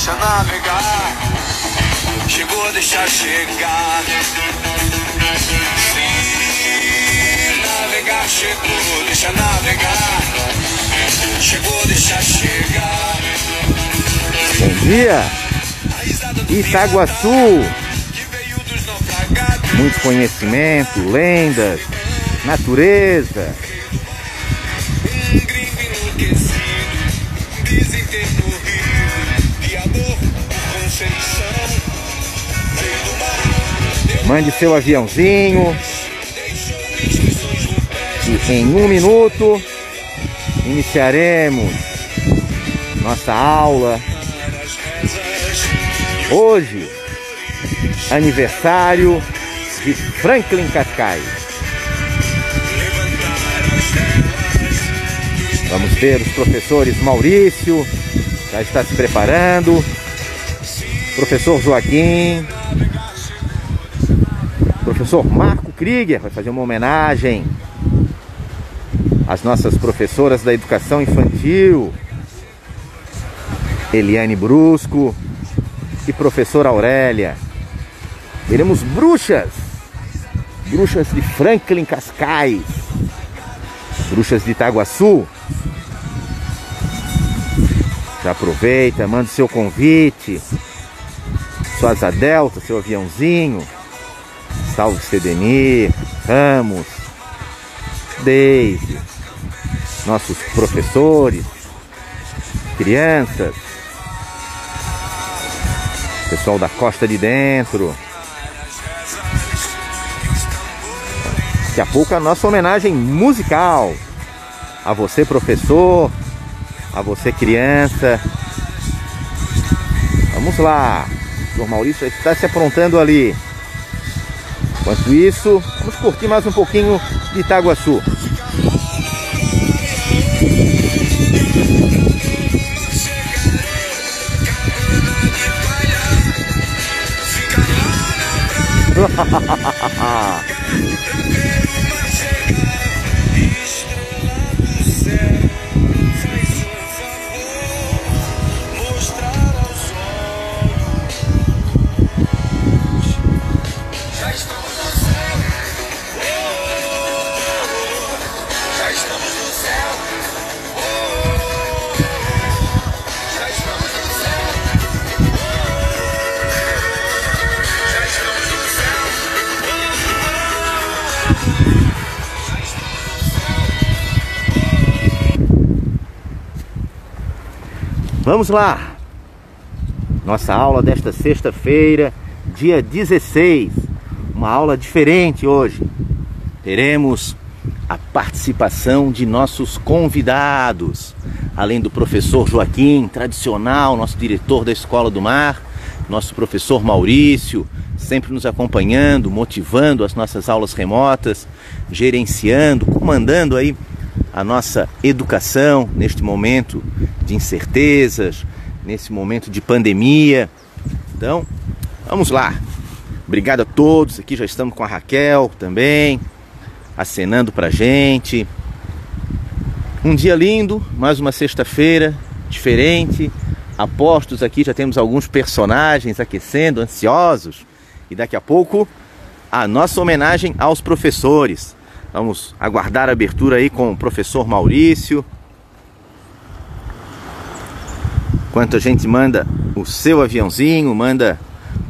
deixa navegar. Chegou, deixa chegar. Se navegar, chegou, deixa navegar. Chegou, deixa chegar. Bom dia, Itaguaçu. Muito conhecimento, lendas, natureza. Um gringo enlouquecido, dizem ter morrido de amor por Conceição. Veio do mar. Mande seu aviãozinho. E em 1 minuto iniciaremos nossa aula. Hoje, aniversário de Franklin Cascais. Vamos ter os professores Maurício, já está se preparando, professor Joaquim, professor Marco Krieger vai fazer uma homenagem às nossas professoras da educação infantil, Eliane Brusco e professora Aurélia. Teremos bruxas de Franklin Cascais, bruxas de Itaguaçu. Já aproveita, manda seu convite, sua asa delta, seu aviãozinho. Salve Cedemir, Ramos, Deise, nossos professores, crianças, pessoal da Costa de Dentro. Daqui a pouco a nossa homenagem musical a você, professor, a você, criança. Vamos lá, o professor Maurício já está se aprontando ali. Enquanto isso, vamos curtir mais um pouquinho de Itaguaçu. Vamos lá! Nossa aula desta sexta-feira, dia 16. Uma aula diferente hoje. Teremos a participação de nossos convidados. Além do professor Joaquim, tradicional, nosso diretor da Escola do Mar, nosso professor Maurício, sempre nos acompanhando, motivando as nossas aulas remotas, gerenciando, comandando aí a nossa educação neste momento de incertezas, nesse momento de pandemia. Então, vamos lá. Obrigado a todos. Aqui já estamos com a Raquel também, acenando pra gente. Um dia lindo, mais uma sexta-feira diferente. Apostos aqui, já temos alguns personagens aquecendo, ansiosos. E daqui a pouco, a nossa homenagem aos professores. Vamos aguardar a abertura aí com o professor Maurício. Enquanto a gente manda o seu aviãozinho, manda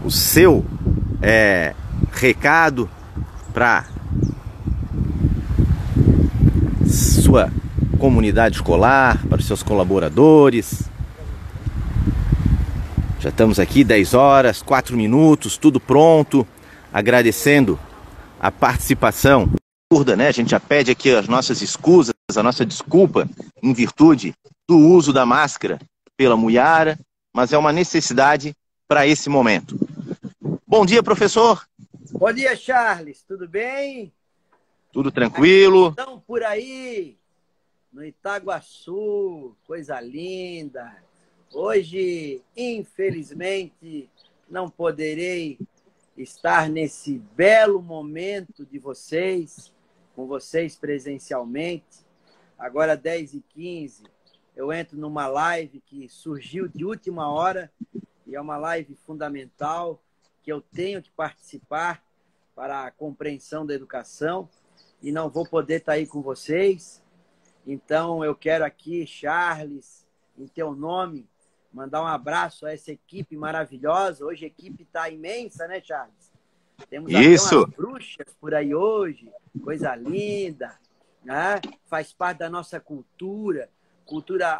o seu recado para sua comunidade escolar, para os seus colaboradores. Já estamos aqui 10 horas, 4 minutos, tudo pronto. Agradecendo a participação. Né? A gente já pede aqui as nossas escusas, a nossa desculpa em virtude do uso da máscara pela Muiara, mas é uma necessidade para esse momento. Bom dia, professor. Bom dia, Charles. Tudo bem? Tudo tranquilo. Estão por aí, no Itaguaçu, coisa linda. Hoje, infelizmente, não poderei estar nesse belo momento de vocês, com vocês presencialmente. Agora 10h15, eu entro numa live que surgiu de última hora e é uma live fundamental que eu tenho que participar para a compreensão da educação e não vou poder estar aí com vocês. Então, eu quero aqui, Charles, em teu nome, mandar um abraço a essa equipe maravilhosa. Hoje a equipe está imensa, né, Charles? Temos até umas bruxas por aí hoje, coisa linda, né? Faz parte da nossa cultura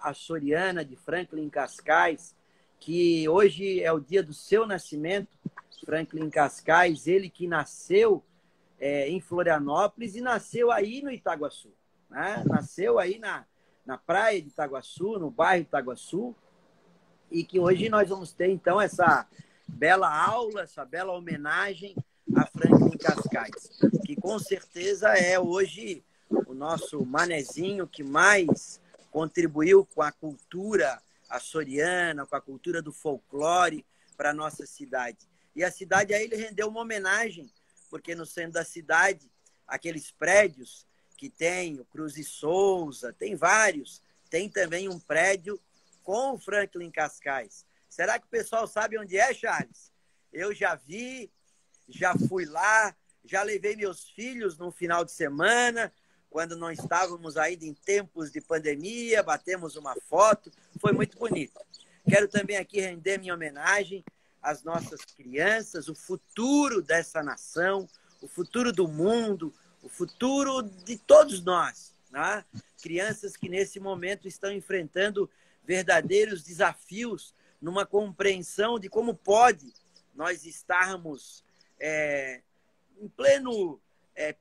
açoriana de Franklin Cascais, que hoje é o dia do seu nascimento. Franklin Cascais, ele que nasceu em Florianópolis e nasceu aí no Itaguaçu, né? Nasceu aí na praia de Itaguaçu, no bairro de Itaguaçu, e que hoje nós vamos ter, então, essa bela aula, essa bela homenagem a Franklin Cascais, que com certeza é hoje o nosso manezinho que mais contribuiu com a cultura açoriana, com a cultura do folclore para a nossa cidade. E a cidade a ele rendeu uma homenagem, porque no centro da cidade, aqueles prédios que tem o Cruz e Souza, tem vários, tem também um prédio com o Franklin Cascais. Será que o pessoal sabe onde é, Charles? Eu já vi, já fui lá, já levei meus filhos no final de semana, quando nós estávamos ainda em tempos de pandemia, batemos uma foto, foi muito bonito. Quero também aqui render minha homenagem às nossas crianças, o futuro dessa nação, o futuro do mundo, o futuro de todos nós, né? Crianças que nesse momento estão enfrentando verdadeiros desafios numa compreensão de como pode nós estarmos em pleno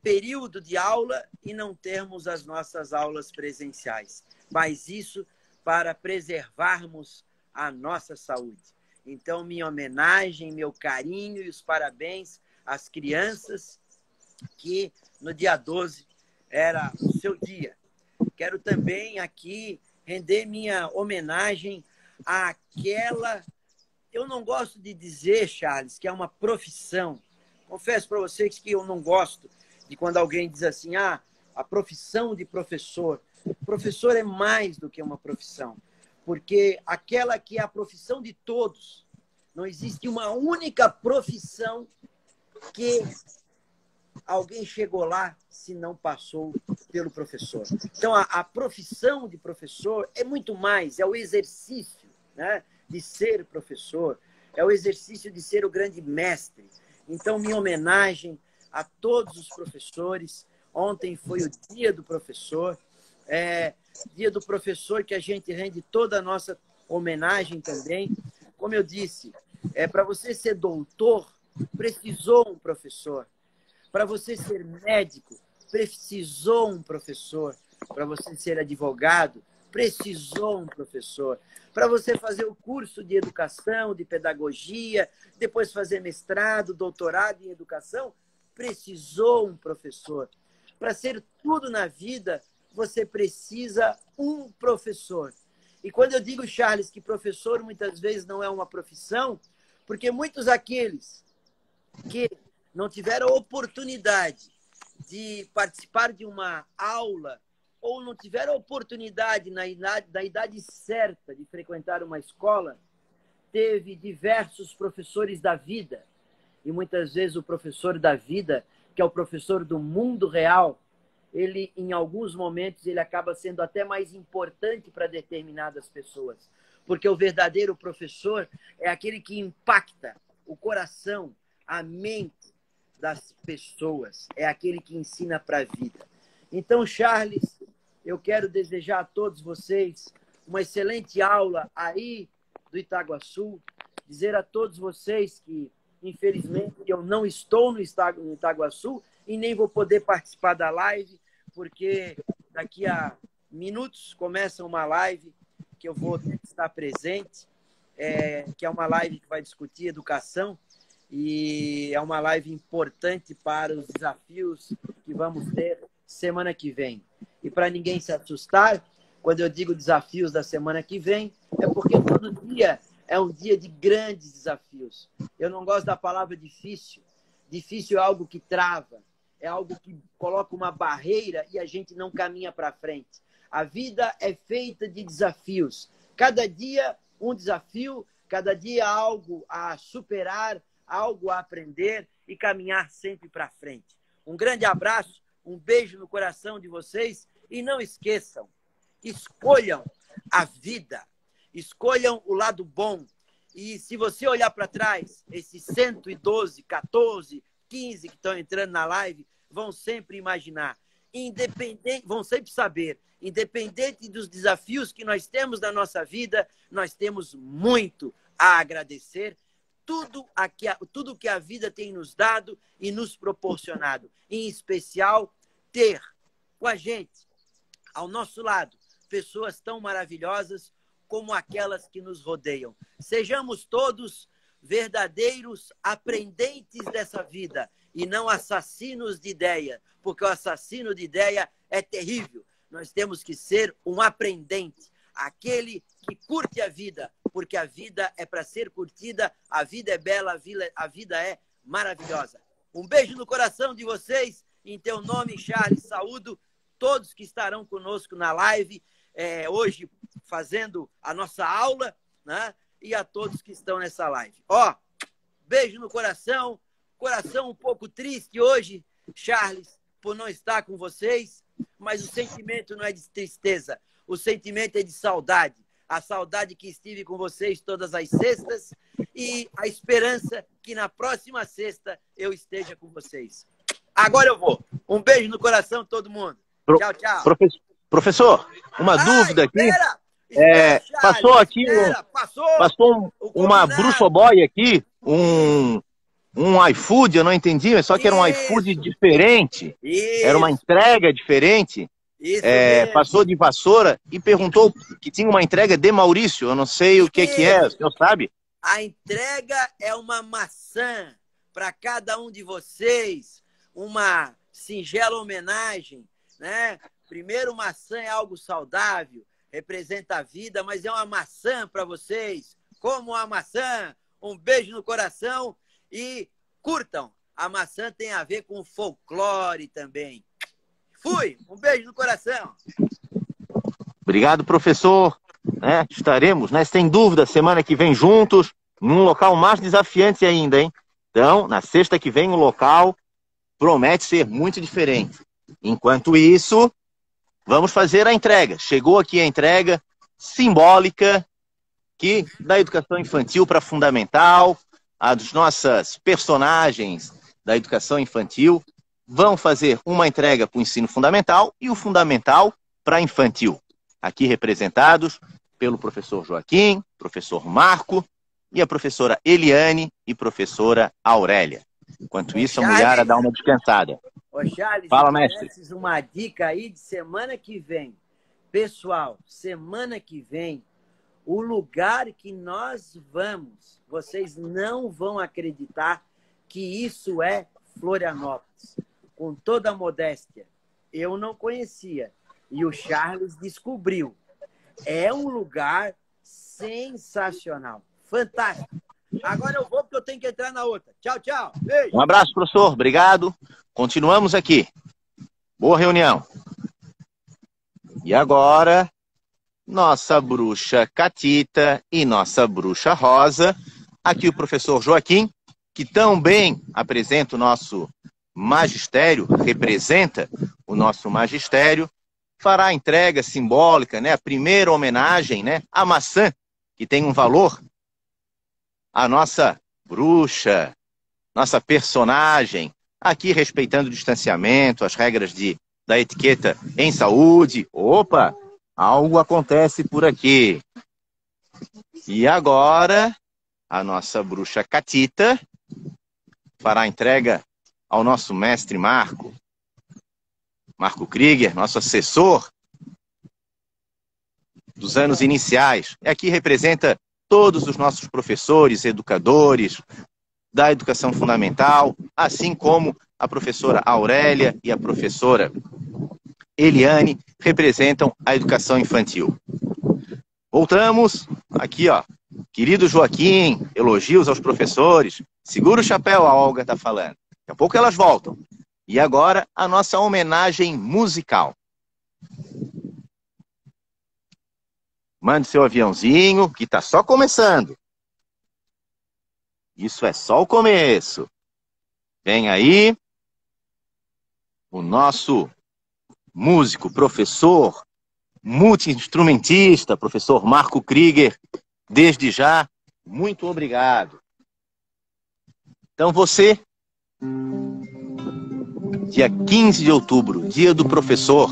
período de aula e não termos as nossas aulas presenciais. Mas isso para preservarmos a nossa saúde. Então, minha homenagem, meu carinho e os parabéns às crianças que no dia 12 era o seu dia. Quero também aqui render minha homenagem àquela... Eu não gosto de dizer, Charles, que é uma profissão. Confesso para vocês que eu não gosto de quando alguém diz assim, a profissão de professor. Professor é mais do que uma profissão, porque aquela que é a profissão de todos, não existe uma única profissão que alguém chegou lá se não passou pelo professor. Então, a profissão de professor é muito mais, é o exercício, né, de ser professor, é o exercício de ser o grande mestre. Então, minha homenagem a todos os professores. Ontem foi o dia do professor, dia do professor que a gente rende toda a nossa homenagem também. Como eu disse, para você ser doutor, precisou um professor. Para você ser médico, precisou um professor. Para você ser advogado, precisou um professor. Para você fazer o curso de educação, de pedagogia, depois fazer mestrado, doutorado em educação, precisou um professor. Para ser tudo na vida, você precisa um professor. E quando eu digo, Charles, que professor muitas vezes não é uma profissão, porque muitos aqueles que não tiveram oportunidade de participar de uma aula ou não tiveram oportunidade da idade certa de frequentar uma escola, teve diversos professores da vida. E muitas vezes o professor da vida, que é o professor do mundo real, ele, em alguns momentos, ele acaba sendo até mais importante para determinadas pessoas. Porque o verdadeiro professor é aquele que impacta o coração, a mente das pessoas. É aquele que ensina para a vida. Então, Charles, eu quero desejar a todos vocês uma excelente aula aí do Itaguaçu. Dizer a todos vocês que, infelizmente, eu não estou no Itaguaçu e nem vou poder participar da live, porque daqui a minutos começa uma live que eu vou ter que estar presente, que é uma live que vai discutir educação e é uma live importante para os desafios que vamos ter semana que vem. E para ninguém se assustar, quando eu digo desafios da semana que vem, é porque todo dia é um dia de grandes desafios. Eu não gosto da palavra difícil. Difícil é algo que trava, é algo que coloca uma barreira e a gente não caminha para frente. A vida é feita de desafios. Cada dia um desafio, cada dia algo a superar, algo a aprender e caminhar sempre para frente. Um grande abraço, um beijo no coração de vocês e não esqueçam, escolham a vida, escolham o lado bom. E se você olhar para trás, esses 112, 14, 15 que estão entrando na live, vão sempre imaginar, vão sempre saber, independente dos desafios que nós temos na nossa vida, nós temos muito a agradecer, tudo que a vida tem nos dado e nos proporcionado. Em especial, ter com a gente, ao nosso lado, pessoas tão maravilhosas como aquelas que nos rodeiam. Sejamos todos verdadeiros aprendentes dessa vida e não assassinos de ideia, porque o assassino de ideia é terrível. Nós temos que ser um aprendente, aquele que curte a vida, porque a vida é para ser curtida, a vida é bela, a vida é maravilhosa. Um beijo no coração de vocês, em teu nome, Charles, saúdo todos que estarão conosco na live, hoje fazendo a nossa aula, né? E a todos que estão nessa live. Ó, beijo no coração, coração um pouco triste hoje, Charles, por não estar com vocês, mas o sentimento não é de tristeza, o sentimento é de saudade. A saudade que estive com vocês todas as sextas e a esperança que na próxima sexta eu esteja com vocês. Agora eu vou. Um beijo no coração de todo mundo. Tchau, tchau. Professor, uma dúvida aqui. Espera, passou aqui passou uma Bruxo Boy aqui, um iFood, eu não entendi, mas só que era um iFood diferente. Isso. Era uma entrega diferente. Passou de vassoura e perguntou que tinha uma entrega de Maurício. Eu não sei o que é, o senhor sabe? A entrega é uma maçã para cada um de vocês, uma singela homenagem, né? Primeiro, maçã é algo saudável, representa a vida, mas é uma maçã para vocês. Como uma maçã, um beijo no coração e curtam. A maçã tem a ver com folclore também. Fui, um beijo no coração. Obrigado, professor. Estaremos, sem dúvida, semana que vem juntos, num local mais desafiante ainda, hein? Então, na sexta que vem, o local promete ser muito diferente. Enquanto isso, vamos fazer a entrega. Chegou aqui a entrega simbólica que da educação infantil para fundamental, a dos nossas personagens da educação infantil vão fazer uma entrega para o ensino fundamental e o fundamental para infantil. Aqui representados pelo professor Joaquim, professor Marco e a professora Eliane e professora Aurélia. Enquanto isso, a mulherada dá uma descansada. Ô, Charles, fala, mestre. Uma dica aí de semana que vem. Pessoal, semana que vem, o lugar que nós vamos, vocês não vão acreditar que isso é Florianópolis. Com toda a modéstia, eu não conhecia. E o Charles descobriu. É um lugar sensacional. Fantástico. Agora eu vou porque eu tenho que entrar na outra. Tchau, tchau. Beijo. Um abraço, professor. Obrigado. Continuamos aqui. Boa reunião. E agora, nossa bruxa Catita e nossa bruxa Rosa. Aqui o professor Joaquim, que também apresenta o nosso magistério, representa o nosso magistério, fará a entrega simbólica, a primeira homenagem, à maçã, que tem um valor. A nossa bruxa, nossa personagem, aqui respeitando o distanciamento, as regras da etiqueta em saúde. Opa, algo acontece por aqui. E agora, a nossa bruxa Catita fará a entrega ao nosso mestre Marco Krieger, nosso assessor dos anos iniciais. Aqui representa todos os nossos professores, educadores da educação fundamental, assim como a professora Aurélia e a professora Eliane representam a educação infantil. Voltamos aqui, ó. Querido Joaquim, elogios aos professores. Segura o chapéu, a Olga está falando. Daqui a pouco elas voltam. E agora a nossa homenagem musical. Mande seu aviãozinho, que está só começando. Isso é só o começo. Vem aí o nosso músico, professor, multi-instrumentista, professor Marco Krieger. Desde já, muito obrigado. Então você, dia 15 de outubro, dia do professor,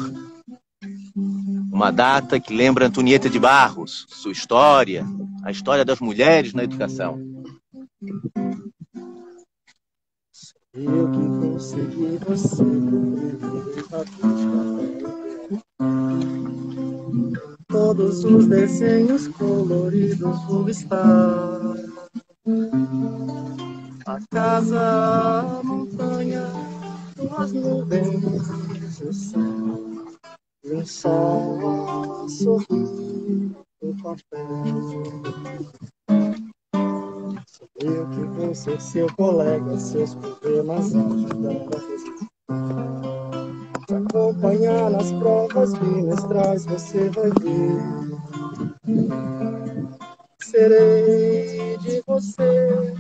uma data que lembra Antonieta de Barros, sua história, a história das mulheres na educação. Eu que consegui você, todos os desenhos coloridos vou estar. A casa, a montanha, as nuvens, o céu, e um sol a sorrir no papel. Sou eu que vou ser seu colega, seus problemas ajudar a resolver. Te acompanhar nas provas bimestrais, você vai ver. Serei de você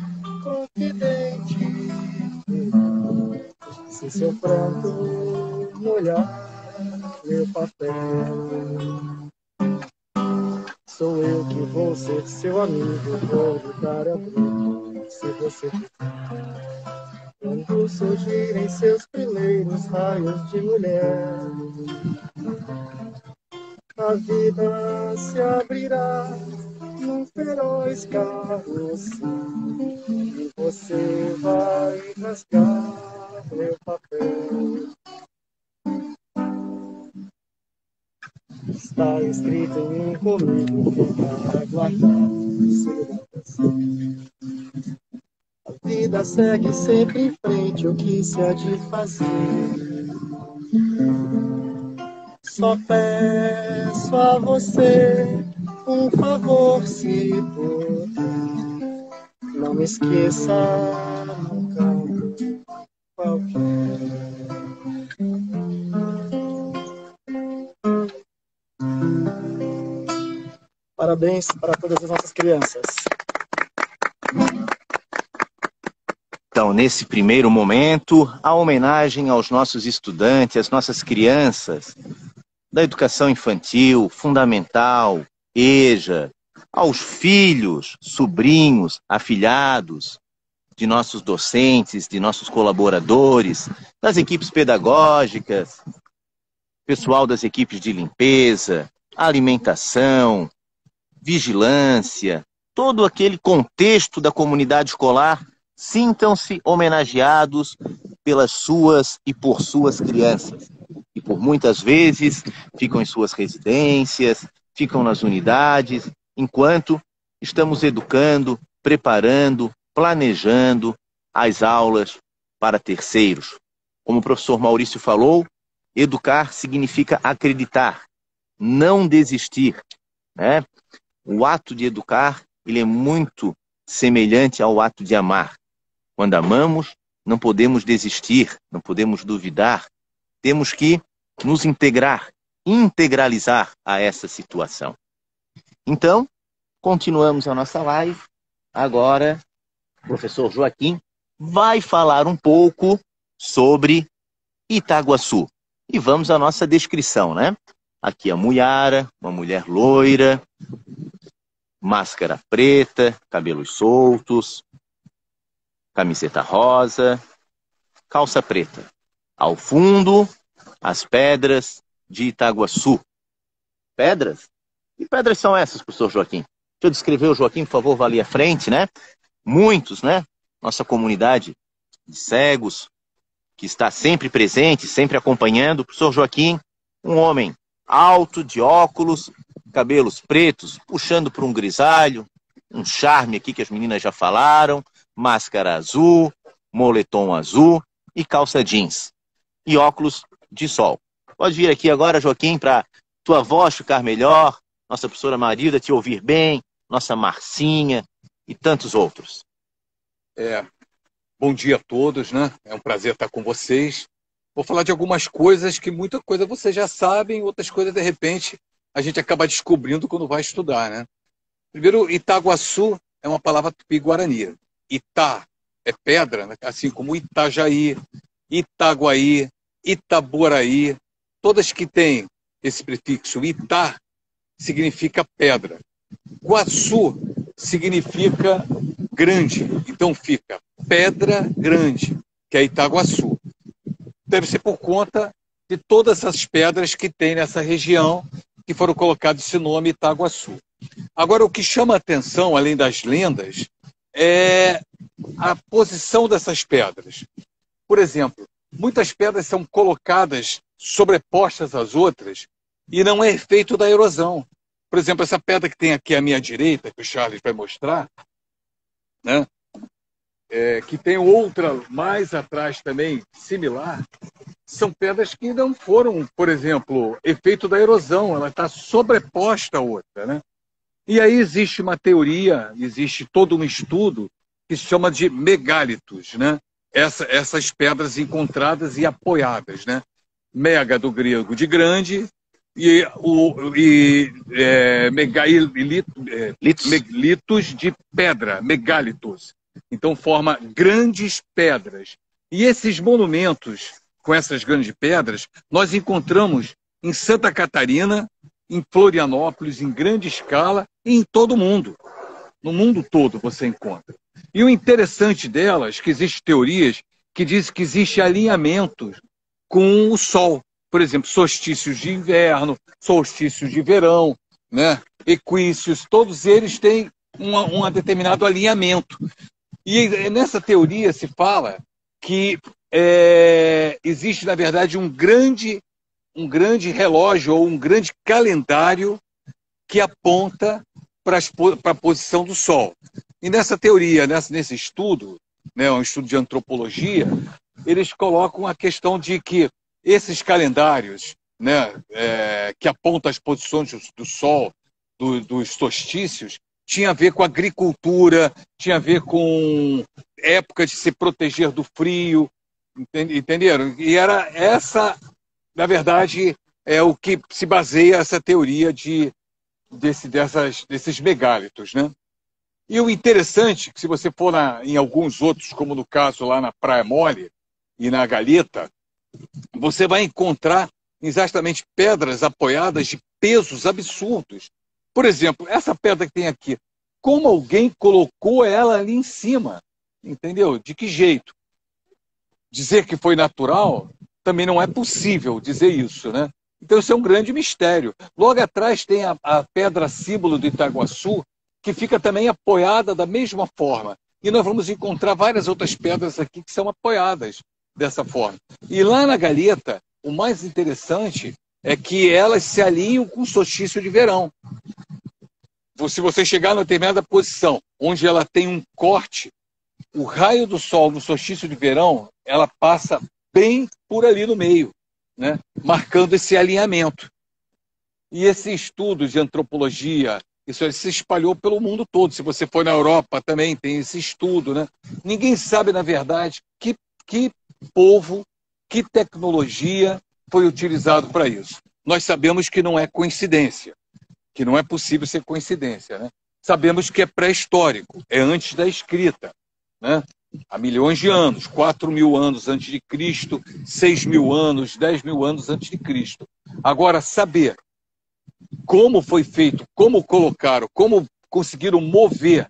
confidente, se seu pranto molhar meu papel. Sou eu que vou ser seu amigo, vou lhe dar abrigo, se você quiser. Quando surgirem seus primeiros raios de mulher, a vida se abrirá num feroz carrossel e você vai rasgar meu papel. Está escrito em mim comigo, ficar guardado, a vida segue sempre em frente, o que se há de fazer? Só peço a você um favor, se puder, não me esqueça num canto qualquer. Parabéns para todas as nossas crianças. Então, nesse primeiro momento, a homenagem aos nossos estudantes, às nossas crianças da educação infantil, fundamental, EJA, aos filhos, sobrinhos, afilhados de nossos docentes, de nossos colaboradores, das equipes pedagógicas, pessoal das equipes de limpeza, alimentação, vigilância, todo aquele contexto da comunidade escolar, sintam-se homenageados pelas suas e por suas crianças. E por muitas vezes ficam em suas residências, ficam nas unidades, enquanto estamos educando, preparando, planejando as aulas para terceiros. Como o professor Maurício falou, educar significa acreditar, não desistir, né? O ato de educar, ele é muito semelhante ao ato de amar. Quando amamos, não podemos desistir, não podemos duvidar. Temos que nos integrar, integralizar a essa situação. Então, continuamos a nossa live. Agora, o professor Joaquim vai falar um pouco sobre Itaguaçu. E vamos à nossa descrição, né? Aqui a Muyara, uma mulher loira, máscara preta, cabelos soltos, camiseta rosa, calça preta. Ao fundo, as pedras de Itaguaçu. Pedras? Que pedras são essas, professor Joaquim? Deixa eu descrever o Joaquim, por favor, vá ali à frente, né? Muitos, né? Nossa comunidade de cegos, que está sempre presente, sempre acompanhando. O professor Joaquim, um homem alto, de óculos, cabelos pretos, puxando para um grisalho, um charme aqui que as meninas já falaram, máscara azul, moletom azul e calça jeans. E óculos de sol. Pode vir aqui agora, Joaquim, para tua voz ficar melhor, nossa professora Marilda te ouvir bem, nossa Marcinha e tantos outros. Bom dia a todos, né? É um prazer estar com vocês. Vou falar de algumas coisas que muita coisa vocês já sabem, outras coisas, de repente, a gente acaba descobrindo quando vai estudar, né? Primeiro, Itaguaçu é uma palavra tupi-guarani. Itá é pedra, né? Assim como Itajaí, Itaguaí, Itaboraí, todas que têm esse prefixo Itá significa pedra. Guaçu significa grande, então fica Pedra Grande, que é Itaguaçu. Deve ser por conta de todas as pedras que tem nessa região que foram colocados esse nome Itaguaçu. Agora, o que chama a atenção, além das lendas, é a posição dessas pedras. Por exemplo, muitas pedras são colocadas sobrepostas às outras e não é efeito da erosão. Por exemplo, essa pedra que tem aqui à minha direita, que o Charles vai mostrar, né? Que tem outra mais atrás também, similar, são pedras que não foram, por exemplo, efeito da erosão, ela está sobreposta à outra, né? E aí existe uma teoria, existe todo um estudo que se chama de megálitos, né? Essas pedras encontradas e apoiadas, né? Mega do grego de grande litos de pedra, megalitos. Então forma grandes pedras. E esses monumentos com essas grandes pedras nós encontramos em Santa Catarina, em Florianópolis, em grande escala e em todo o mundo. No mundo todo você encontra. E o interessante delas é que existem teorias que dizem que existe alinhamento com o Sol. Por exemplo, solstícios de inverno, solstícios de verão, né? Equícios, todos eles têm um determinado alinhamento. E nessa teoria se fala que existe, na verdade, um grande relógio ou um grande calendário que aponta para a posição do Sol. E nessa teoria, nesse estudo, né, um estudo de antropologia, eles colocam a questão de que esses calendários, né, que apontam as posições do Sol, dos solstícios, tinha a ver com agricultura, tinha a ver com época de se proteger do frio, entenderam? E era essa, na verdade, é o que se baseia essa teoria desses megálitos, né? E o interessante é que se você for em alguns outros, como no caso lá na Praia Mole e na Galheta, você vai encontrar exatamente pedras apoiadas de pesos absurdos. Por exemplo, essa pedra que tem aqui, como alguém colocou ela ali em cima? Entendeu? De que jeito? Dizer que foi natural também não é possível dizer isso, né? Então isso é um grande mistério. Logo atrás tem a pedra símbolo do Itaguaçu, que fica também apoiada da mesma forma. E nós vamos encontrar várias outras pedras aqui que são apoiadas dessa forma. E lá na Galheta, o mais interessante é que elas se alinham com o solstício de verão. Se você chegar numa determinada posição, onde ela tem um corte, o raio do Sol no solstício de verão, ela passa bem por ali no meio, né? Marcando esse alinhamento. E esse estudo de antropologia, isso se espalhou pelo mundo todo. Se você for na Europa também tem esse estudo, né? Ninguém sabe, na verdade, que povo, que tecnologia foi utilizado para isso. Nós sabemos que não é coincidência, que não é possível ser coincidência, né? Sabemos que é pré-histórico, é antes da escrita, né? Há milhões de anos, 4.000 anos antes de Cristo, 6.000 anos, 10.000 anos antes de Cristo. Agora, saber como foi feito, como colocaram, como conseguiram mover,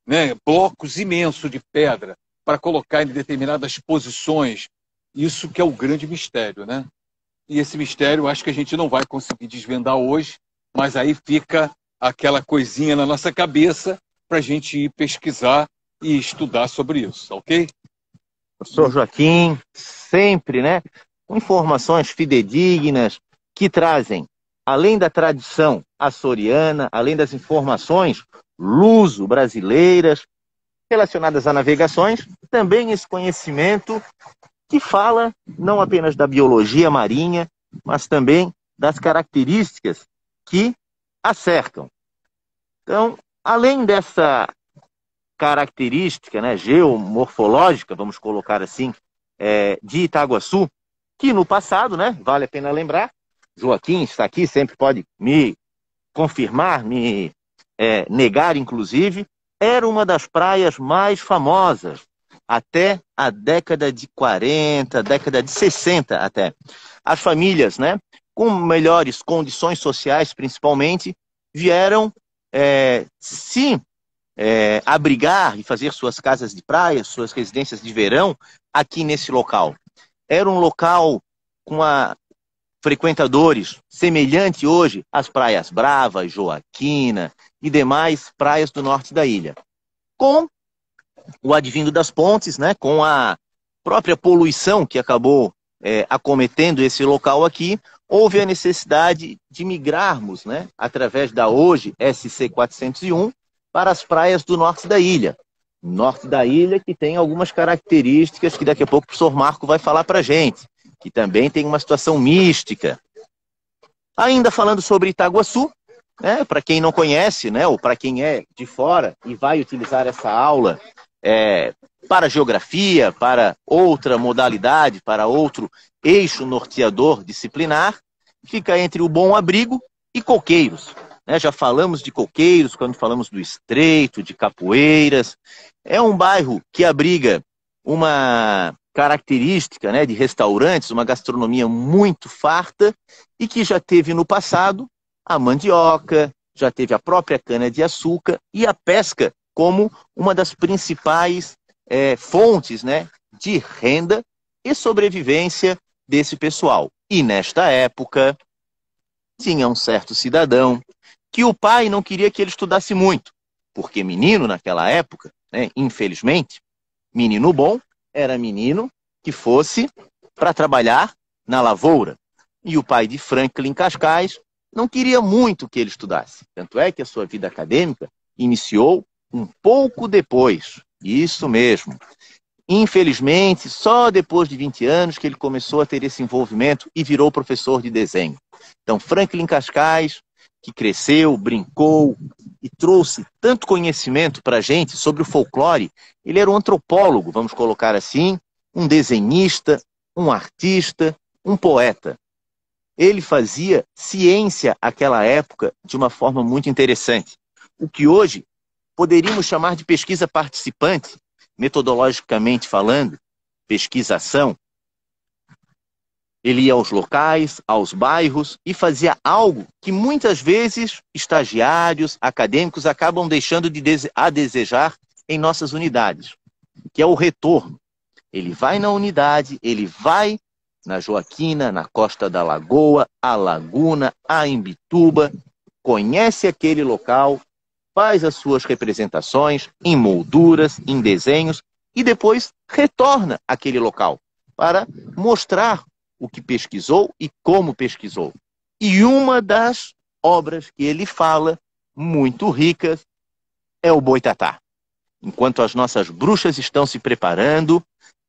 né, blocos imensos de pedra para colocar em determinadas posições, isso que é o grande mistério, né? E esse mistério acho que a gente não vai conseguir desvendar hoje, mas aí fica aquela coisinha na nossa cabeça para a gente ir pesquisar e estudar sobre isso, ok? Professor Joaquim, sempre, né, com informações fidedignas que trazem, além da tradição açoriana, além das informações luso-brasileiras relacionadas a navegações, também esse conhecimento que fala não apenas da biologia marinha, mas também das características que a cercam. Então, além dessa característica, né, geomorfológica, vamos colocar assim, de Itaguaçu, que no passado, né, vale a pena lembrar, Joaquim está aqui, sempre pode me confirmar, me negar, inclusive, era uma das praias mais famosas até a década de 40, década de 60 até. As famílias, né, com melhores condições sociais, principalmente, vieram se abrigar e fazer suas casas de praia, suas residências de verão aqui nesse local. Era um local com frequentadores semelhante hoje às Praias Bravas, Joaquina e demais praias do norte da ilha. Com o advindo das pontes, né, com a própria poluição que acabou acometendo esse local aqui, houve a necessidade de migrarmos, né, através da hoje SC 401 para as praias do norte da ilha. Norte da ilha que tem algumas características que daqui a pouco o professor Marco vai falar para a gente, que também tem uma situação mística. Ainda falando sobre Itaguaçu, né, para quem não conhece, né, ou para quem é de fora e vai utilizar essa aula para geografia, para outra modalidade, para outro eixo norteador disciplinar, fica entre o Bom Abrigo e Coqueiros. Já falamos de Coqueiros quando falamos do Estreito, de Capoeiras. É um bairro que abriga uma característica, né, de restaurantes, uma gastronomia muito farta e que já teve no passado a mandioca, já teve a própria cana-de-açúcar e a pesca como uma das principais fontes, né, de renda e sobrevivência desse pessoal. E nesta época tinha um certo cidadão que o pai não queria que ele estudasse muito, porque menino naquela época, né, infelizmente, menino bom era menino que fosse para trabalhar na lavoura. E o pai de Franklin Cascais não queria muito que ele estudasse. Tanto é que a sua vida acadêmica iniciou um pouco depois. Isso mesmo. Infelizmente, só depois de 20 anos que ele começou a ter esse envolvimento e virou professor de desenho. Então, Franklin Cascais, que cresceu, brincou e trouxe tanto conhecimento para a gente sobre o folclore, ele era um antropólogo, vamos colocar assim, um desenhista, um artista, um poeta. Ele fazia ciência naquela época de uma forma muito interessante. O que hoje poderíamos chamar de pesquisa participante, metodologicamente falando, pesquisação. Ele ia aos locais, aos bairros e fazia algo que muitas vezes estagiários, acadêmicos acabam deixando a desejar em nossas unidades, que é o retorno. Ele vai na unidade, ele vai na Joaquina, na Costa da Lagoa, a Laguna, a Imbituba, conhece aquele local, faz as suas representações em molduras, em desenhos e depois retorna àquele local para mostrar o que pesquisou e como pesquisou. E uma das obras que ele fala, muito ricas, é o Boitatá. Enquanto as nossas bruxas estão se preparando,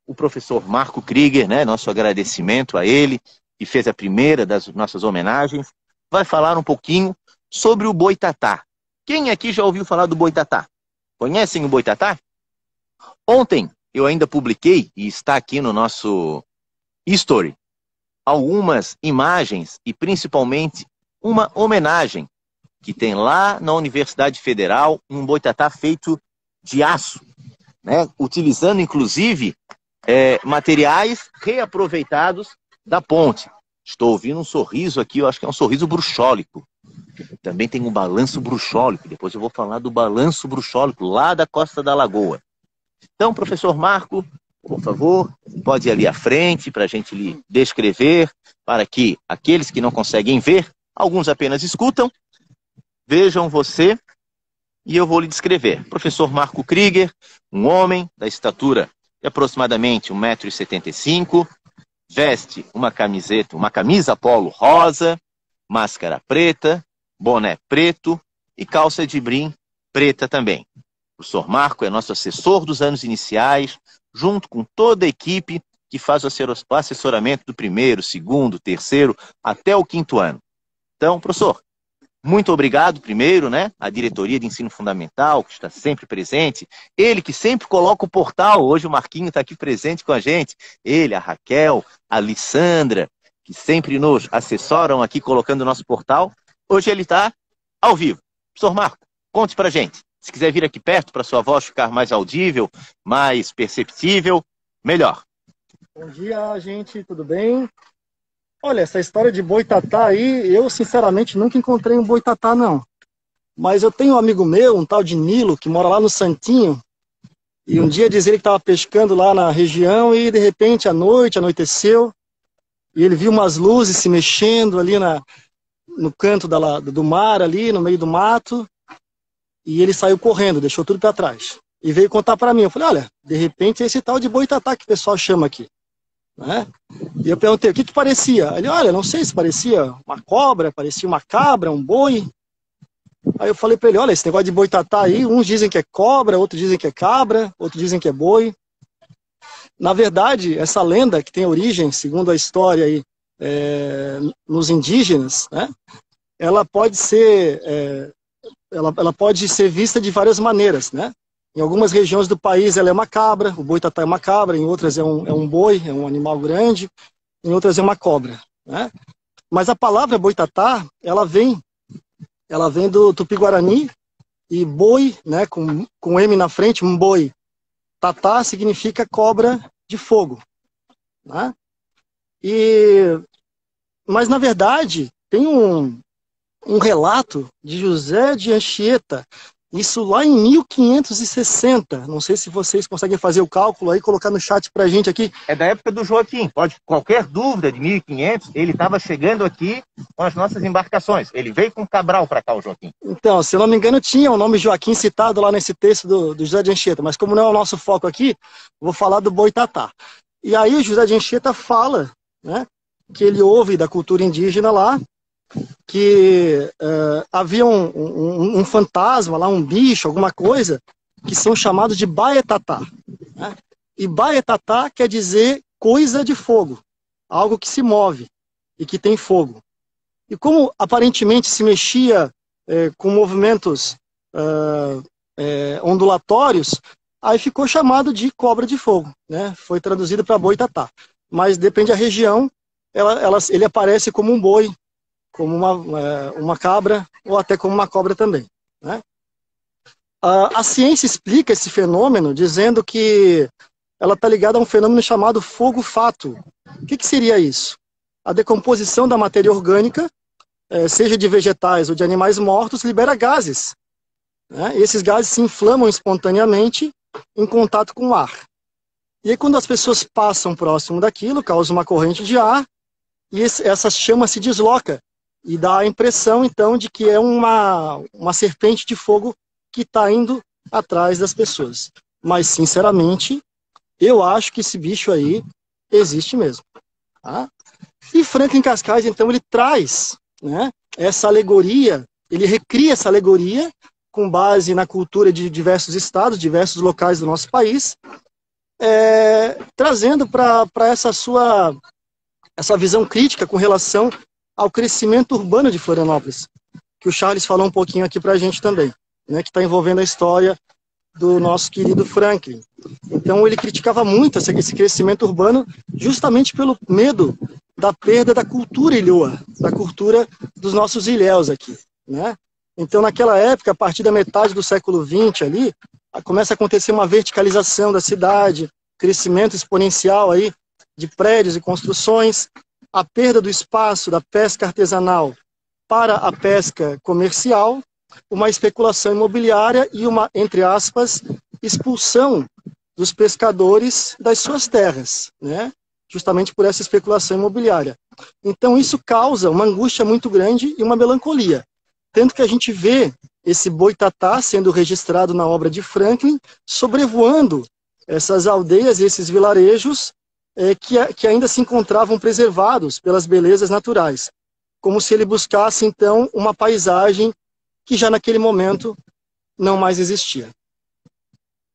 o professor Marco Krieger, né, nosso agradecimento a ele, que fez a primeira das nossas homenagens, vai falar um pouquinho sobre o Boitatá. Quem aqui já ouviu falar do Boitatá? Conhecem o Boitatá? Ontem eu ainda publiquei, e está aqui no nosso History, algumas imagens e principalmente uma homenagem que tem lá na Universidade Federal um Boitatá feito de aço, né? Utilizando inclusive materiais reaproveitados da ponte. Estou ouvindo um sorriso aqui, eu acho que é um sorriso bruxólico. Também tem um balanço bruxólico, depois eu vou falar do balanço bruxólico lá da Costa da Lagoa. Então, professor Marco, por favor, pode ir ali à frente para a gente lhe descrever, para que aqueles que não conseguem ver, alguns apenas escutam, vejam você e eu vou lhe descrever. Professor Marco Krieger, um homem da estatura de aproximadamente 1,75 m, veste uma camisa polo rosa, máscara preta, boné preto e calça de brim preta também. O professor Marco é nosso assessor dos anos iniciais, junto com toda a equipe que faz o assessoramento do primeiro, segundo, terceiro, até o 5º ano. Então, professor, muito obrigado primeiro, né, à diretoria de ensino fundamental, que está sempre presente, ele que sempre coloca o portal, hoje o Marquinho está aqui presente com a gente, ele, a Raquel, a Lissandra, que sempre nos assessoram aqui colocando o nosso portal, hoje ele está ao vivo. Professor Marco, conte pra gente. Se quiser vir aqui perto para sua voz ficar mais audível, mais perceptível, melhor. Bom dia, gente, tudo bem? Olha, essa história de boitatá aí, eu sinceramente nunca encontrei um boitatá, não. Mas eu tenho um amigo meu, um tal de Nilo, que mora lá no Santinho, e um dia diz ele que estava pescando lá na região e de repente à noite, anoiteceu, e ele viu umas luzes se mexendo ali no canto do mar, ali no meio do mato, e ele saiu correndo, deixou tudo para trás. E veio contar para mim. Eu falei, olha, de repente é esse tal de boitatá que o pessoal chama aqui. Né? E eu perguntei, o que parecia? Ele, olha, não sei se parecia uma cobra, parecia uma cabra, um boi. Aí eu falei para ele, olha, esse negócio de boitatá aí, uns dizem que é cobra, outros dizem que é cabra, outros dizem que é boi. Na verdade, essa lenda que tem origem, segundo a história aí, nos indígenas, né? Ela pode ser vista de várias maneiras, né? Em algumas regiões do país ela é uma cabra, o boitatá é uma cabra, em outras é um boi, é um animal grande, em outras é uma cobra, né? Mas a palavra boitatá, ela vem do Tupi-Guarani, e boi, né, com M na frente, um boi. Tatá significa cobra de fogo, né? Mas na verdade tem um relato de José de Anchieta, isso lá em 1560. Não sei se vocês conseguem fazer o cálculo aí, colocar no chat pra gente aqui. É da época do Joaquim. Qualquer dúvida de 1500, ele estava chegando aqui com as nossas embarcações. Ele veio com Cabral para cá, o Joaquim. Então, se eu não me engano, tinha o nome Joaquim citado lá nesse texto do José de Anchieta, mas como não é o nosso foco aqui, vou falar do boitatá. E aí o José de Anchieta fala, né, que ele ouve da cultura indígena lá, que havia um fantasma lá, um bicho, alguma coisa, que são chamados de baetatá, né? E baetatá quer dizer coisa de fogo, algo que se move e que tem fogo. E como aparentemente se mexia com movimentos ondulatórios, aí ficou chamado de cobra de fogo, né? Foi traduzido para boitatá. Mas depende da região, ele aparece como um boi, como uma cabra, ou até como uma cobra também, né? A ciência explica esse fenômeno dizendo que ela está ligada a um fenômeno chamado fogo-fato. O que seria isso? A decomposição da matéria orgânica, seja de vegetais ou de animais mortos, libera gases, né? E esses gases se inflamam espontaneamente em contato com o ar. E aí quando as pessoas passam próximo daquilo, causa uma corrente de ar, e essa chama se desloca. E dá a impressão, então, de que é uma serpente de fogo que está indo atrás das pessoas. Mas, sinceramente, eu acho que esse bicho aí existe mesmo. Tá? E Franklin Cascais, então, ele traz, né, essa alegoria, ele recria essa alegoria com base na cultura de diversos estados, diversos locais do nosso país, trazendo para essa visão crítica com relação ao crescimento urbano de Florianópolis, que o Charles falou um pouquinho aqui para a gente também, né, que está envolvendo a história do nosso querido Franklin. Então ele criticava muito esse crescimento urbano justamente pelo medo da perda da cultura ilhoa, da cultura dos nossos ilhéus aqui, né? Então naquela época, a partir da metade do século XX ali, começa a acontecer uma verticalização da cidade, crescimento exponencial aí de prédios e construções, a perda do espaço da pesca artesanal para a pesca comercial, uma especulação imobiliária e uma, entre aspas, expulsão dos pescadores das suas terras, né? Justamente por essa especulação imobiliária. Então isso causa uma angústia muito grande e uma melancolia. Tanto que a gente vê esse boitatá sendo registrado na obra de Franklin, sobrevoando essas aldeias e esses vilarejos que ainda se encontravam preservados pelas belezas naturais, como se ele buscasse, então, uma paisagem que já naquele momento não mais existia.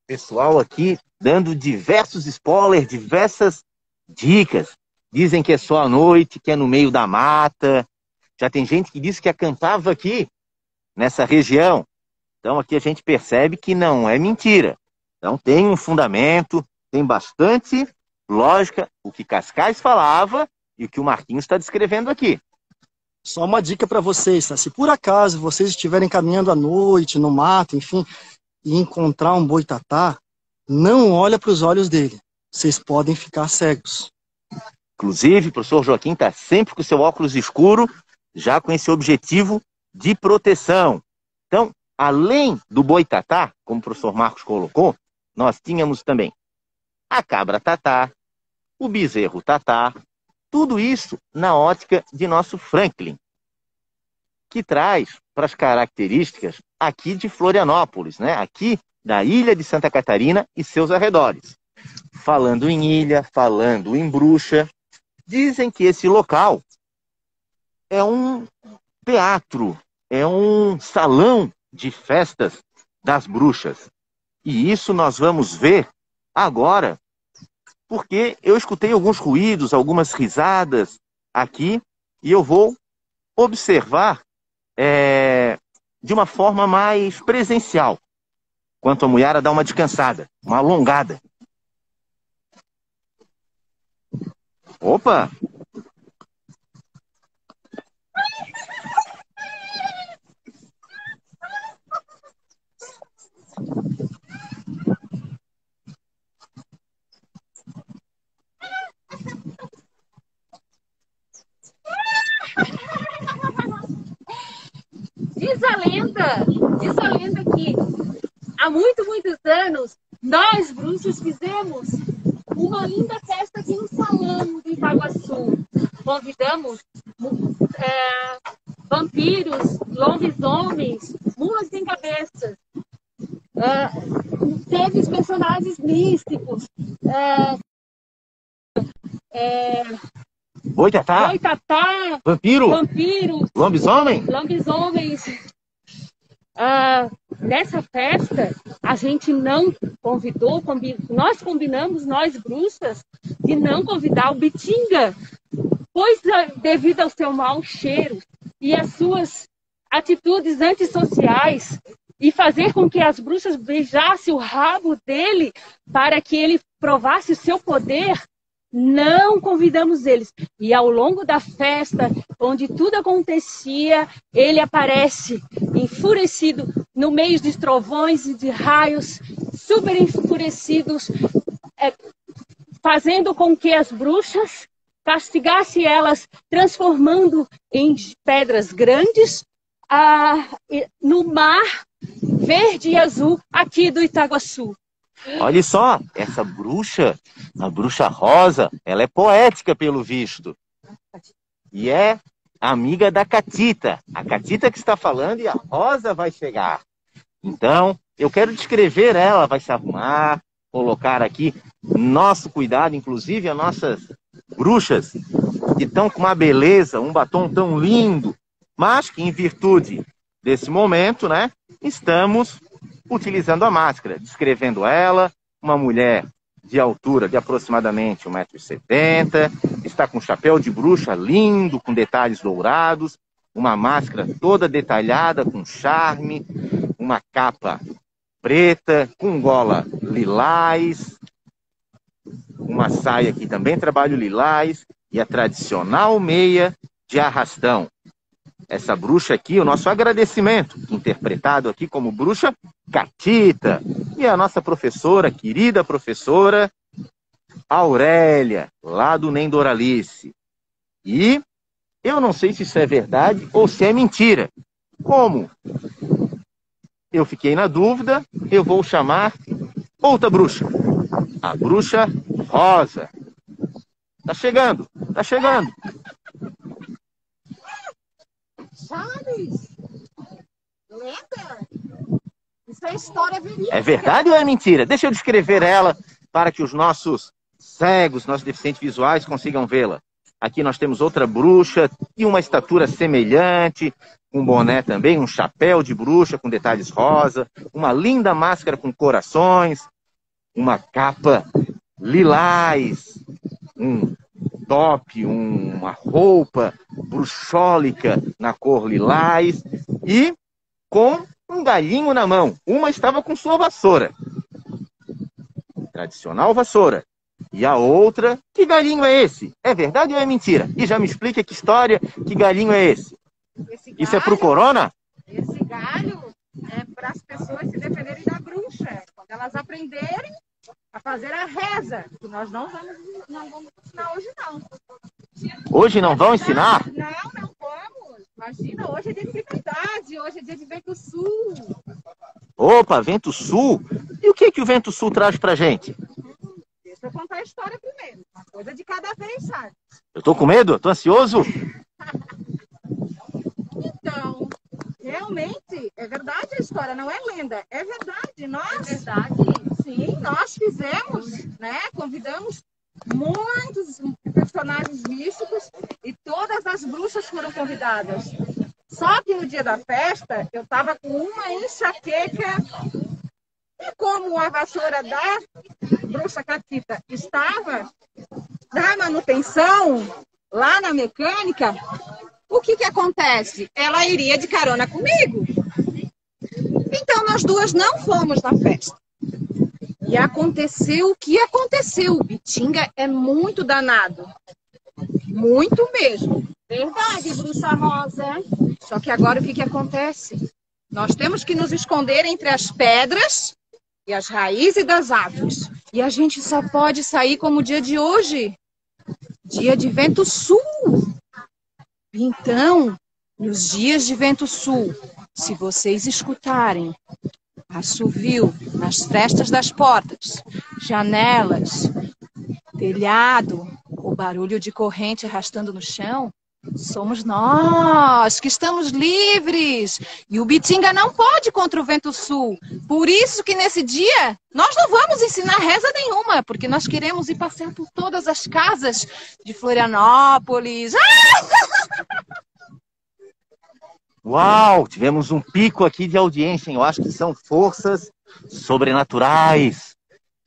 Pessoal aqui dando diversos spoilers, diversas dicas. Dizem que é só à noite, que é no meio da mata. Já tem gente que diz que acampava aqui, nessa região. Então aqui a gente percebe que não é mentira. Então tem um fundamento, tem bastante lógica, o que Cascais falava e o que o Marquinhos está descrevendo aqui. Só uma dica para vocês, tá? Se por acaso vocês estiverem caminhando à noite, no mato, enfim, e encontrar um boitatá, não olha para os olhos dele. Vocês podem ficar cegos. Inclusive, o professor Joaquim está sempre com o seu óculos escuro, já com esse objetivo de proteção. Então, além do boitatá, como o professor Marcos colocou, nós tínhamos também a cabra tatá, o bezerro tatá, tudo isso na ótica de nosso Franklin, que traz para as características aqui de Florianópolis, né? Aqui da ilha de Santa Catarina e seus arredores. Falando em ilha, falando em bruxa, dizem que esse local é um teatro, é um salão de festas das bruxas. E isso nós vamos ver agora, porque eu escutei alguns ruídos, algumas risadas aqui, e eu vou observar de uma forma mais presencial, enquanto a mulherada dá uma descansada, uma alongada. Opa! Diz a lenda que há muitos anos nós, bruxos, fizemos uma linda festa aqui no salão de Itaguaçu. Convidamos vampiros, lobisomens, mulas sem cabeça. Teve os personagens místicos. Boitatá, vampiro, lobisomens. Nessa festa, a gente não convidou, nós combinamos, nós bruxas, de não convidar o Bitinga, pois devido ao seu mau cheiro e às suas atitudes antissociais, e fazer com que as bruxas beijassem o rabo dele para que ele provasse o seu poder, não convidamos eles. E ao longo da festa, onde tudo acontecia, ele aparece enfurecido no meio de trovões e de raios, super enfurecidos, fazendo com que as bruxas castigassem elas, transformando em pedras grandes no mar verde e azul aqui do Itaguaçu. Olha só, essa bruxa, a bruxa Rosa, ela é poética pelo visto. E é amiga da Catita. A Catita que está falando e a Rosa vai chegar. Então, eu quero descrever ela, vai se arrumar, colocar aqui nosso cuidado, inclusive as nossas bruxas, que estão com uma beleza, um batom tão lindo, mas que em virtude desse momento, né, estamos utilizando a máscara, descrevendo ela, uma mulher de altura de aproximadamente 1,70 m, está com um chapéu de bruxa lindo, com detalhes dourados, uma máscara toda detalhada, com charme, uma capa preta, com gola lilás, uma saia aqui também trabalho lilás, e a tradicional meia de arrastão. Essa bruxa aqui, o nosso agradecimento, interpretado aqui como bruxa Catita, e a nossa professora, querida professora Aurélia, lá do Nem Doralice. E eu não sei se isso é verdade ou se é mentira. Como eu fiquei na dúvida, eu vou chamar outra bruxa, a bruxa Rosa. Tá chegando, tá chegando. Chaves! Lenda? Isso é história verídica. É verdade ou é mentira? Deixa eu descrever ela para que os nossos cegos, nossos deficientes visuais consigam vê-la. Aqui nós temos outra bruxa e uma estatura semelhante, um boné também, um chapéu de bruxa com detalhes rosa, uma linda máscara com corações, uma capa lilás, um top, uma roupa bruxólica na cor lilás e com um galinho na mão. Uma estava com sua vassoura, tradicional vassoura. E a outra, que galinho é esse? É verdade ou é mentira? E já me explica que história, que galinho é esse? Isso é pro corona? Esse galho é para as pessoas se defenderem da bruxa. Quando elas aprenderem a fazer a reza, que nós não vamos ensinar hoje, não. Hoje não vão ensinar? Não vamos. Imagina, hoje é dia de liberdade, hoje é dia de vento sul. Opa, vento sul? E o que que o vento sul traz pra gente? Deixa eu contar a história primeiro. Uma coisa de cada vez, sabe? Eu tô com medo? Tô ansioso? Então, realmente, é verdade a história, não é lenda. É verdade. Nós, sim, nós fizemos, né? Convidamos muitos personagens místicos e todas as bruxas foram convidadas. Só que no dia da festa, eu estava com uma enxaqueca e como a vassoura da bruxa Catita estava na manutenção, lá na mecânica, o que acontece? Ela iria de carona comigo. Então, nós duas não fomos na festa. E aconteceu o que aconteceu. O Bitinga é muito danado. Muito mesmo. Verdade, bruxa rosa. Só que agora o que acontece? Nós temos que nos esconder entre as pedras e as raízes das árvores. E a gente só pode sair como o dia de hoje. Dia de vento sul. Então, nos dias de vento sul, se vocês escutarem assovio nas frestas das portas, janelas, telhado, o barulho de corrente arrastando no chão, somos nós que estamos livres. E o Bitinga não pode contra o vento sul. Por isso que nesse dia nós não vamos ensinar reza nenhuma, porque nós queremos ir passear por todas as casas de Florianópolis. Uau, tivemos um pico aqui de audiência, hein? Eu acho que são forças sobrenaturais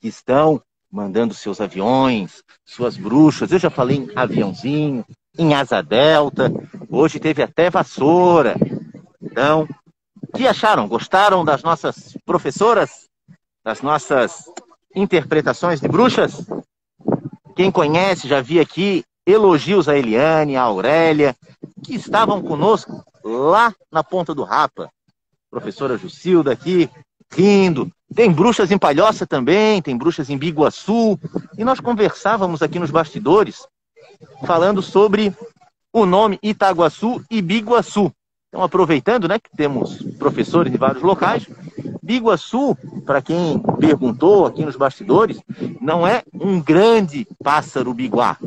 que estão mandando seus aviões, suas bruxas. Eu já falei em aviãozinho, em asa delta, hoje teve até vassoura. Então, o que acharam? Gostaram das nossas professoras? Das nossas interpretações de bruxas? Quem conhece, já vi aqui elogios a Eliane, a Aurélia, que estavam conosco lá na Ponta do Rapa. Professora Jucilda aqui, rindo. Tem bruxas em Palhoça também, tem bruxas em Biguaçu. E nós conversávamos aqui nos bastidores, falando sobre o nome Itaguaçu e Biguaçu. Então, aproveitando, né, que temos professores de vários locais, Biguaçu, para quem perguntou aqui nos bastidores, não é um grande pássaro biguá.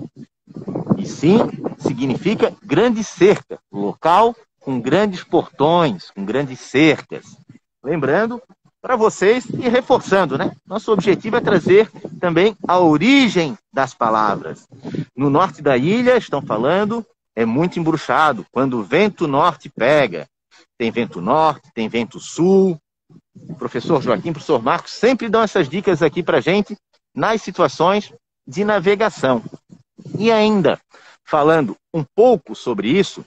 E sim, significa grande cerca, local com grandes portões, com grandes cercas. Lembrando para vocês e reforçando, né? Nosso objetivo é trazer também a origem das palavras. No norte da ilha, estão falando, é muito embruxado, quando o vento norte pega. Tem vento norte, tem vento sul. O professor Joaquim, o professor Marcos sempre dão essas dicas aqui para a gente nas situações de navegação. E ainda, falando um pouco sobre isso,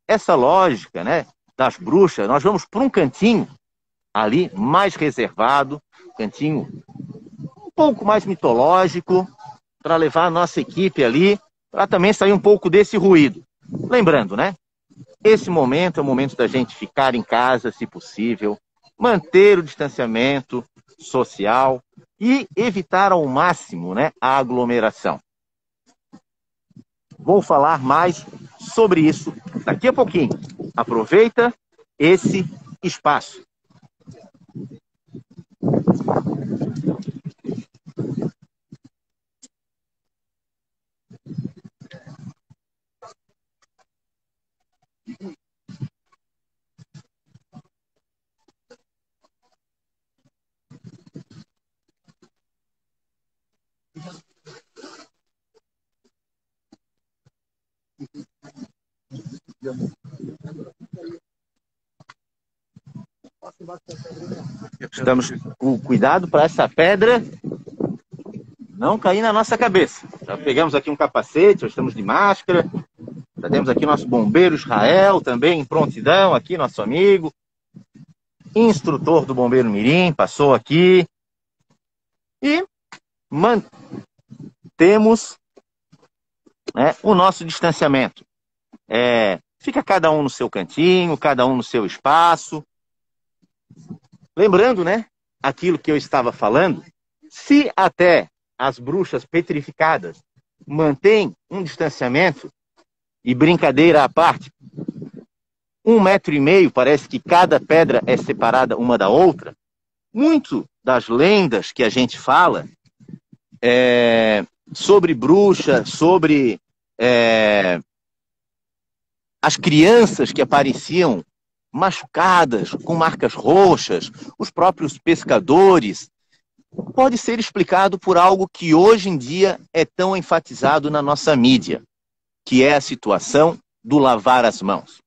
essa lógica, né, das bruxas, nós vamos para um cantinho ali mais reservado, cantinho um pouco mais mitológico, para levar a nossa equipe ali, para também sair um pouco desse ruído. Lembrando, né, esse momento é o momento da gente ficar em casa, se possível, manter o distanciamento social e evitar ao máximo, né, a aglomeração. Vou falar mais sobre isso daqui a pouquinho. Aproveita esse espaço. Estamos com cuidado para essa pedra não cair na nossa cabeça. Já pegamos aqui um capacete, já estamos de máscara. Já temos aqui nosso bombeiro Israel, também em prontidão, aqui nosso amigo. Instrutor do Bombeiro Mirim, passou aqui. E mantemos, né, o nosso distanciamento. Fica cada um no seu cantinho, cada um no seu espaço. Lembrando, né, aquilo que eu estava falando, se até as bruxas petrificadas mantêm um distanciamento, e brincadeira à parte, 1,5 metro, parece que cada pedra é separada uma da outra, muito das lendas que a gente fala sobre bruxa, sobre as crianças que apareciam machucadas, com marcas roxas, os próprios pescadores, pode ser explicado por algo que hoje em dia é tão enfatizado na nossa mídia, que é a situação do lavar as mãos.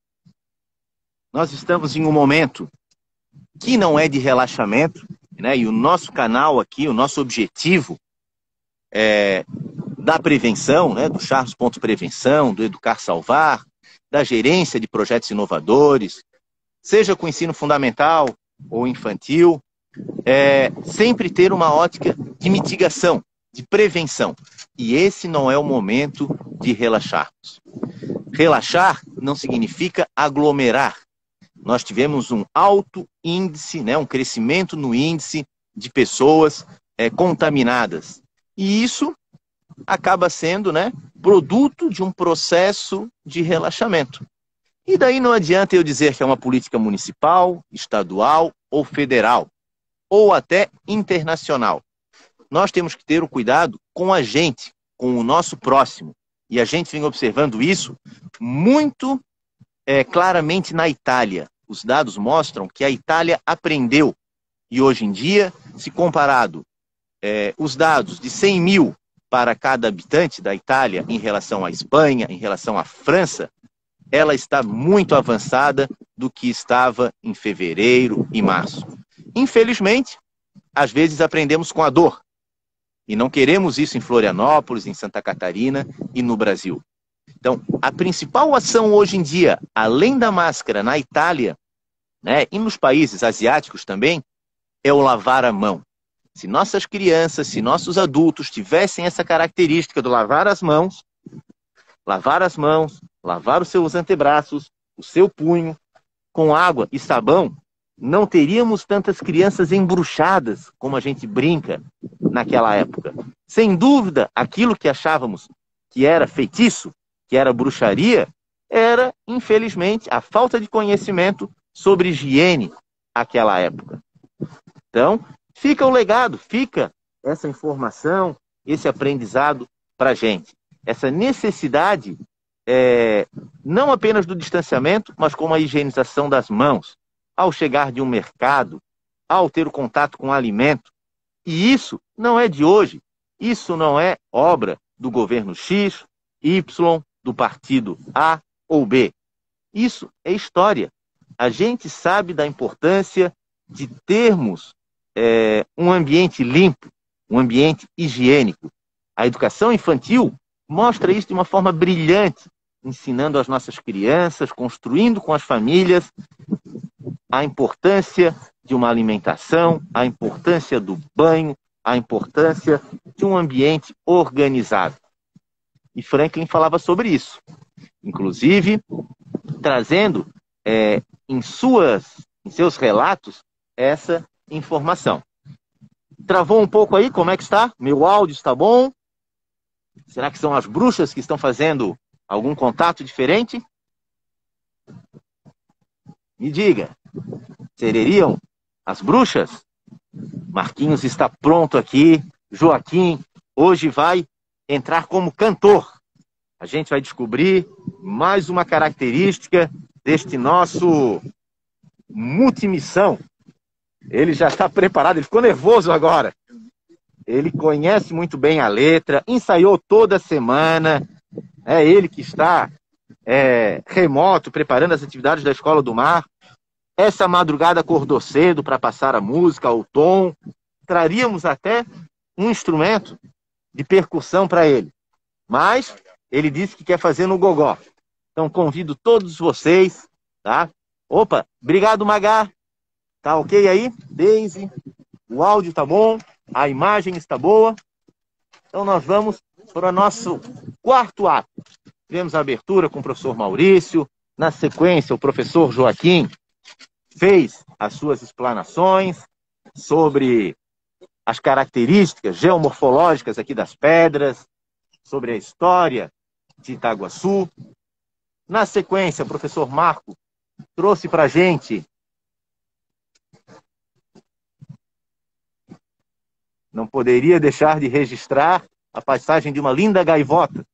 Nós estamos em um momento que não é de relaxamento, né? E o nosso canal aqui, o nosso objetivo da prevenção, né? Do Charros.Prevenção, do Educar Salvar, da gerência de projetos inovadores, seja com ensino fundamental ou infantil, sempre ter uma ótica de mitigação, de prevenção. E esse não é o momento de relaxarmos. Relaxar não significa aglomerar. Nós tivemos um alto índice, né, um crescimento no índice de pessoas contaminadas. E isso acaba sendo, né, produto de um processo de relaxamento. E daí não adianta eu dizer que é uma política municipal, estadual ou federal, ou até internacional. Nós temos que ter o cuidado com a gente, com o nosso próximo. E a gente vem observando isso muito claramente na Itália. Os dados mostram que a Itália aprendeu. E hoje em dia, se comparado os dados de 100 mil para cada habitante da Itália em relação à Espanha, em relação à França, ela está muito avançada do que estava em fevereiro e março. Infelizmente, às vezes aprendemos com a dor. E não queremos isso em Florianópolis, em Santa Catarina e no Brasil. Então, a principal ação hoje em dia, além da máscara na Itália, né, e nos países asiáticos também, é o lavar a mão. Se nossas crianças, se nossos adultos tivessem essa característica do lavar as mãos, lavar os seus antebraços, o seu punho, com água e sabão, não teríamos tantas crianças embruxadas como a gente brinca naquela época. Sem dúvida, aquilo que achávamos que era feitiço, que era bruxaria, era, infelizmente, a falta de conhecimento sobre higiene naquela época. Então, fica o legado, fica essa informação, esse aprendizado para a gente. Essa necessidade, não apenas do distanciamento, mas como a higienização das mãos, ao chegar de um mercado, ao ter o contato com o alimento. E isso não é de hoje, isso não é obra do governo X, Y, do partido A ou B. Isso é história. A gente sabe da importância de termos um ambiente limpo, um ambiente higiênico. A educação infantil mostra isso de uma forma brilhante, ensinando às nossas crianças, construindo com as famílias a importância de uma alimentação, a importância do banho, a importância de um ambiente organizado. E Franklin falava sobre isso, inclusive trazendo em seus relatos essa informação. Travou um pouco aí? Como é que está? Meu áudio está bom? Será que são as bruxas que estão fazendo algum contato diferente? Me diga, seriam as bruxas? Marquinhos está pronto aqui. Joaquim hoje vai entrar como cantor. A gente vai descobrir mais uma característica deste nosso multimissão. Ele já está preparado, ele ficou nervoso agora. Ele conhece muito bem a letra, ensaiou toda semana. É ele que está remoto, preparando as atividades da Escola do Mar. Essa madrugada acordou cedo para passar a música, o tom. Traríamos até um instrumento de percussão para ele. Mas ele disse que quer fazer no gogó. Então convido todos vocês, tá? Opa, obrigado, Magá. Tá ok aí? Daisy, o áudio tá bom, a imagem está boa. Então nós vamos para o nosso quarto ato. Tivemos a abertura com o professor Maurício, Na sequência, o professor Joaquim fez as suas explanações sobre as características geomorfológicas aqui das pedras, sobre a história de Itaguaçu. Na sequência, o professor Marco trouxe para a gente, não poderia deixar de registrar a passagem de uma linda gaivota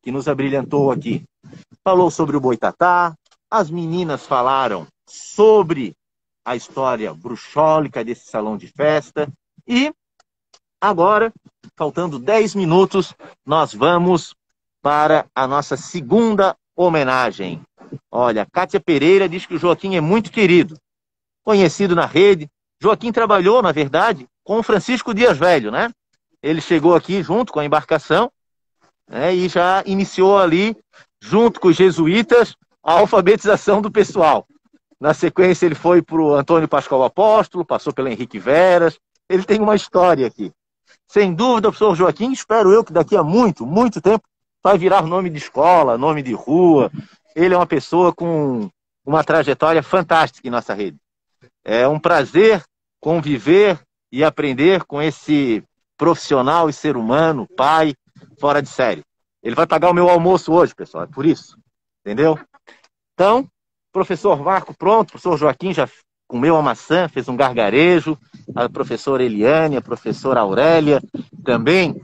que nos abrilhantou aqui. Falou sobre o boitatá, as meninas falaram sobre a história bruxólica desse salão de festa e agora, faltando 10 minutos, nós vamos para a nossa segunda homenagem. Olha, Kátia Pereira diz que o Joaquim é muito querido, conhecido na rede. Joaquim trabalhou, na verdade, com o Francisco Dias Velho, né? Ele chegou aqui junto com a embarcação, né, e já iniciou ali, junto com os jesuítas, a alfabetização do pessoal. Na sequência, ele foi para o Antônio Pascoal Apóstolo, passou pelo Henrique Veras. Ele tem uma história aqui. Sem dúvida, o professor Joaquim, espero eu que daqui a muito, muito tempo, vai virar nome de escola, nome de rua. Ele é uma pessoa com uma trajetória fantástica em nossa rede. É um prazer conviver e aprender com esse profissional e ser humano, pai, fora de série. Ele vai pagar o meu almoço hoje, pessoal, é por isso. Entendeu? Então, professor Marco pronto, o professor Joaquim já comeu a maçã, fez um gargarejo, a professora Eliane, a professora Aurélia também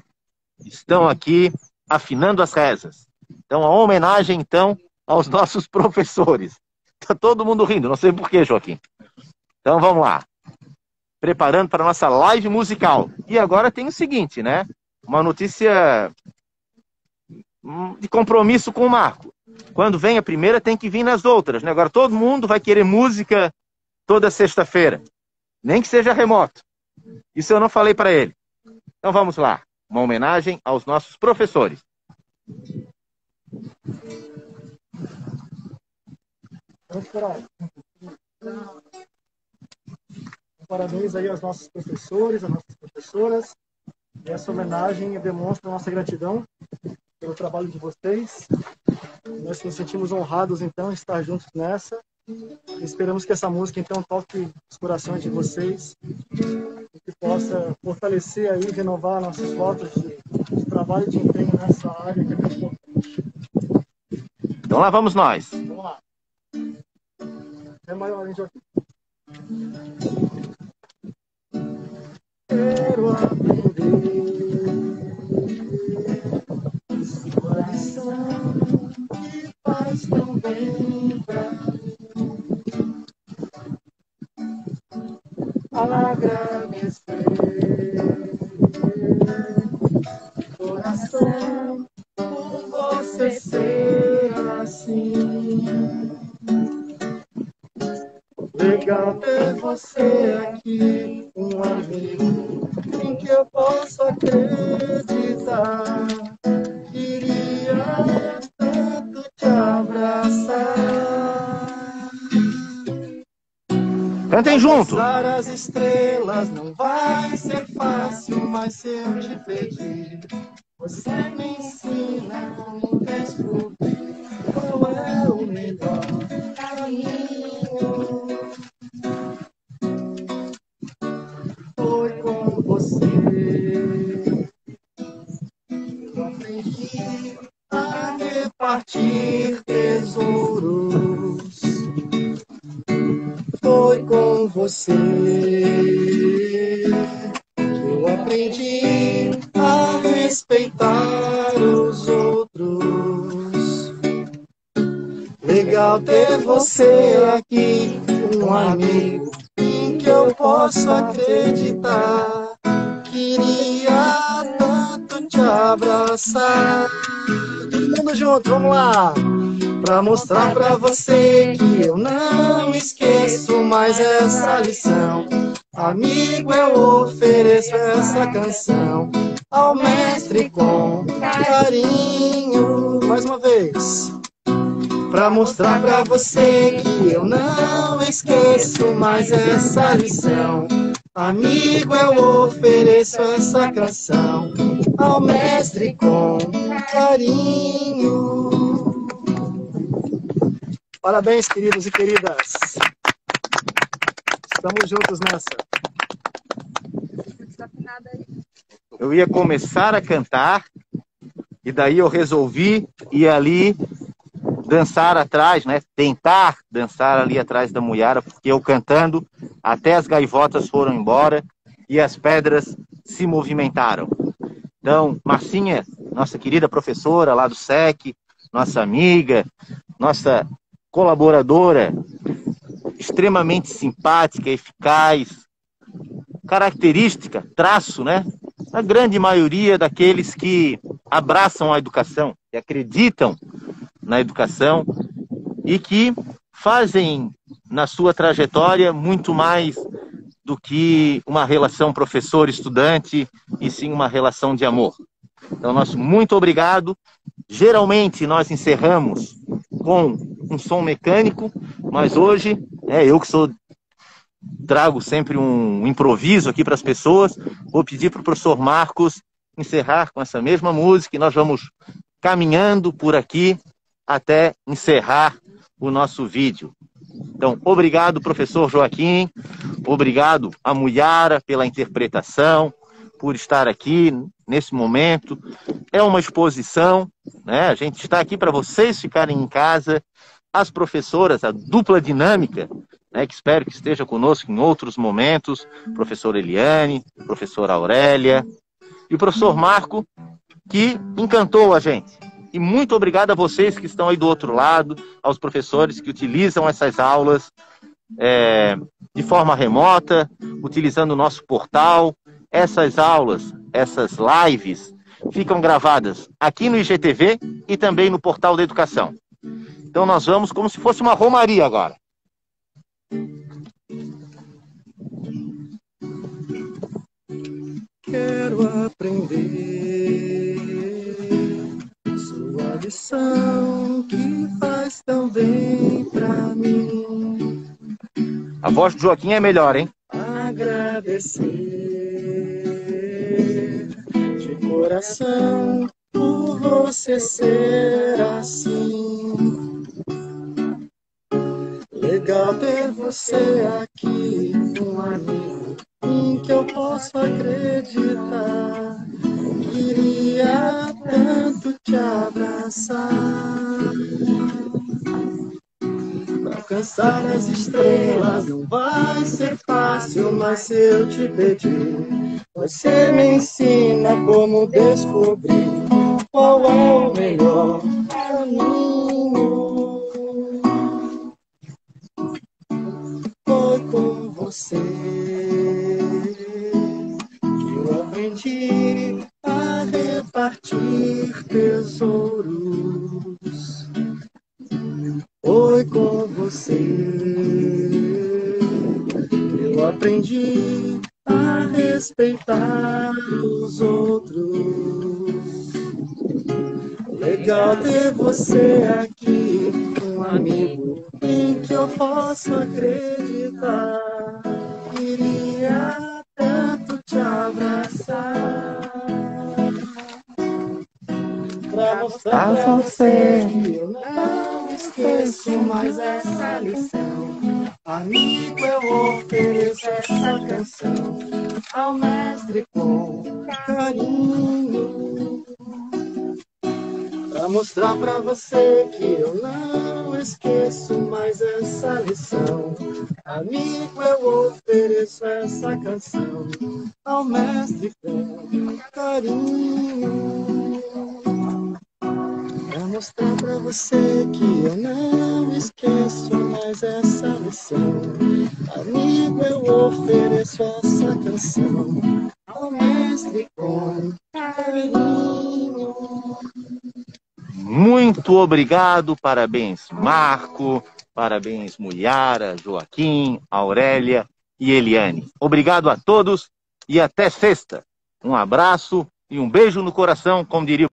estão aqui afinando as rezas. Então, a homenagem, então, aos nossos professores. Está todo mundo rindo, não sei por quê, Joaquim. Então, vamos lá. Preparando para a nossa live musical. E agora tem o seguinte, né? Uma notícia de compromisso com o Marco. Quando vem a primeira, tem que vir nas outras, né? Agora todo mundo vai querer música toda sexta-feira. Nem que seja remoto. Isso eu não falei para ele. Então vamos lá. Uma homenagem aos nossos professores. Parabéns aí aos nossos professores, às nossas professoras. E essa homenagem demonstra a nossa gratidão pelo trabalho de vocês. Nós nos sentimos honrados, então, em estar juntos nessa. Esperamos que essa música, então, toque os corações de vocês e que possa fortalecer aí, renovar nossos votos de trabalho e de empenho nessa área que é muito importante. Então lá vamos nós. Vamos lá. É maior, hein, Joaquim? Quero aprender sua lição que faz tão bem pra mim. Agradecer coração por você ser assim. Legal ter você aqui, um amigo em que eu posso acreditar. Queria tanto te abraçar. Cantem junto. Alcançar as estrelas não vai ser fácil, mas se eu te pedir, você me ensina a descobrir qual é o melhor caminho. Foi com você eu aprendi a repartir tesouros. Foi com você eu aprendi a respeitar os outros. Legal ter você aqui, um amigo em que eu posso acreditar. Queria tanto te abraçar. Todo mundo junto, vamos lá! Pra mostrar pra você que eu não esqueço mais essa lição. Amigo, eu ofereço essa canção ao mestre com carinho. Mais uma vez. Pra mostrar pra você que eu não esqueço mais essa lição. Amigo, eu ofereço essa canção ao mestre com carinho. Parabéns, queridos e queridas. Estamos juntos nessa. Eu ia começar a cantar e daí eu resolvi ir ali dançar atrás, né? Tentar dançar ali atrás da Muiara, porque eu cantando, até as gaivotas foram embora e as pedras se movimentaram. Então, Marcinha, nossa querida professora lá do SEC, nossa amiga, nossa colaboradora, extremamente simpática, eficaz, característica, traço, né? A grande maioria daqueles que abraçam a educação, que acreditam na educação e que fazem na sua trajetória muito mais do que uma relação professor-estudante e sim uma relação de amor. Então, nosso muito obrigado. Geralmente nós encerramos com um som mecânico, mas hoje, eu que trago sempre um improviso aqui para as pessoas, vou pedir para o professor Marcos encerrar com essa mesma música e nós vamos caminhando por aqui até encerrar o nosso vídeo. Então, obrigado, professor Joaquim, obrigado a Muiara pela interpretação, por estar aqui nesse momento. É uma exposição, né? A gente está aqui para vocês ficarem em casa, as professoras, a dupla dinâmica, né, que espero que esteja conosco em outros momentos, professora Eliane, professora Aurélia e o professor Marco, que encantou a gente. E muito obrigado a vocês que estão aí do outro lado, aos professores que utilizam essas aulas de forma remota, utilizando o nosso portal. Essas aulas, essas lives, ficam gravadas aqui no IGTV e também no Portal da Educação. Então nós vamos como se fosse uma romaria agora. Quero aprender sua lição que faz tão bem pra mim. A voz do Joaquim é melhor, hein? Agradecer de coração por você ser assim. Legal ter você aqui, um amigo em que eu posso acreditar. Queria tanto te abraçar. Pra alcançar as estrelas não vai ser fácil, mas se eu te pedir, você me ensina como descobrir qual é o melhor caminho. Foi com você que eu aprendi a repartir tesouros. Foi com você que eu aprendi a respeitar os outros. Legal ter você aqui, um amigo em que eu posso acreditar. Queria tanto te abraçar pra mostrar pra você que eu não esqueço mais essa lição. Amigo, eu ofereço essa canção ao mestre com carinho, pra mostrar pra você que eu não esqueço mais essa lição. Amigo, eu ofereço essa canção ao mestre com carinho, pra mostrar pra você que eu não esqueço mais essa lição. Amigo, eu ofereço essa canção ao mestre com carinho. Muito obrigado, parabéns Marco, parabéns Muiara, Joaquim, Aurélia e Eliane. Obrigado a todos e até sexta. Um abraço e um beijo no coração, como diria